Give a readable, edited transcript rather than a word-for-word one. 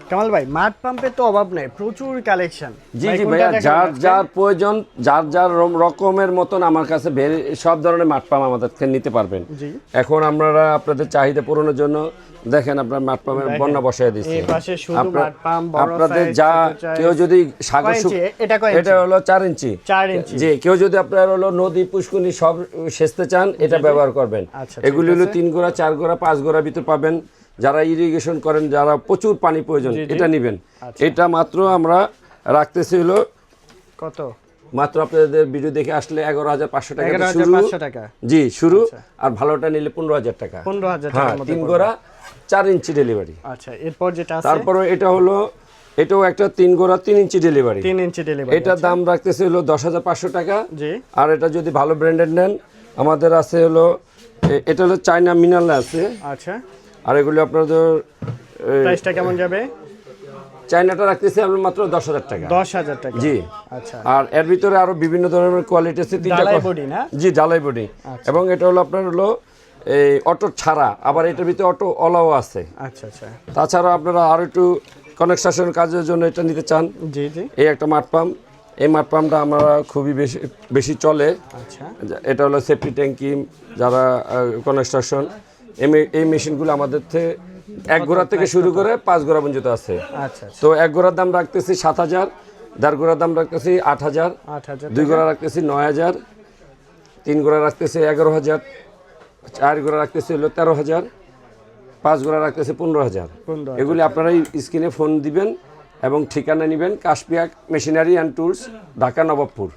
কামাল ভাই মাড পাম্পে তো অভাব নাই, প্রচুর কালেকশন। জি জি ভাইয়া, যার যার প্রয়োজন, যার যার রকমের মতন আমার কাছে সব ধরনের মাড পাম্প আমাদের থেকে নিতে পারবেন। জি। এখন আমরা আপনাদের চাহিদা পূরণের জন্য দেখেন আপনার মাড পাম্পের বন্যা বসায় দিচ্ছি। এই পাশে শুধু মাড পাম্প, বড় আপনাদের সাইজ, যা ছোট সাইজ। কেউ যদি সাগর এটা কয় ইঞ্চি? এটা হলো 4 ইঞ্চি। 4 ইঞ্চি। জি, কেউ যদি আপনার হলো নদী পুষ্কুনি সব সেচতে চান এটা ব্যবহার করবেন। আচ্ছা, এগুলি হলো 3 গোড়া 4 গোড়া 5 গোড়া ভিতর পাবেন। যারা ইরিগেশন করেন, যারা প্রচুর পানি প্রয়োজন, এটা নেবেন। এটা মাত্র আমরা রাখতেছি হলো কত? মাত্র আপনাদের ভিডিও দেখে আসলে 11,500 টাকা শুরু। 11,500 টাকা। জি শুরু। আর ভালোটা নিলে 15,000 টাকা। 15,000 হ্যাঁ, টাকার মধ্যে 3 গোড়া 4 ইঞ্চি ডেলিভারি। আচ্ছা, এরপর যেটা আছে তারপরে এটা হলো, এটাও একটা 3 গোড়া 3 ইঞ্চি ডেলিভারি। 3 ইঞ্চি ডেলিভারি। এটার দাম রাখতেছে হলো 10,500 টাকা। জি। আর এটা যদি ভালো ব্র্যান্ডেড নেন আমাদের আছে হলো, এটা হলো চায়না মিনারেল আছে। আচ্ছা। আর এগুলো আপনাদের প্রাইসটা কেমন যাবে? চায়নাটা রাখতেছি আমরা মাত্র 10,000 টাকা। 10,000 টাকা। জি। আচ্ছা। আর এর ভিতরে আরো বিভিন্ন ধরনের কোয়ালিটি আছে। ডালাই বডি না? জি, ডালাই বডি। এবং এটা হলো আপনার হলো এই অটো ছাড়া, আবার এটার ভিতরে অটো অলাও আছে। আচ্ছা আচ্ছা। তাছাড়া আপনারা আর একটু কনস্ট্রাকশন কাজের জন্য এটা নিতে চান, জি জি। এই একটা মাড পাম্প। এই মাড পাম্পটা আমরা খুবই বেশি চলে। আচ্ছা। এটা হলো সেফটি ট্যাঙ্কি, যারা কনস্ট্রাকশন, এই মেশিনগুলো আমাদের থেকে 1 গোড়া থেকে শুরু করে 5 গোড়া পর্যন্ত আছে। আচ্ছা। তো 1 গোড়ার দাম রাখতেছি 7,000, 1.5 গোড়ার দাম রাখতেছি 8,000, 2 গোড়া রাখতেছি 9,000, 3 গোড়া রাখতেছি 11,000, 4 গোড়া রাখতেছি হলো 13,000, 5 গোড়া রাখতেছি 15,000। এগুলি আপনারা স্ক্রিনে ফোন দিবেন এবং ঠিকানা নেবেন, Kashpia machinery and tools, Dhaka Nawabpur.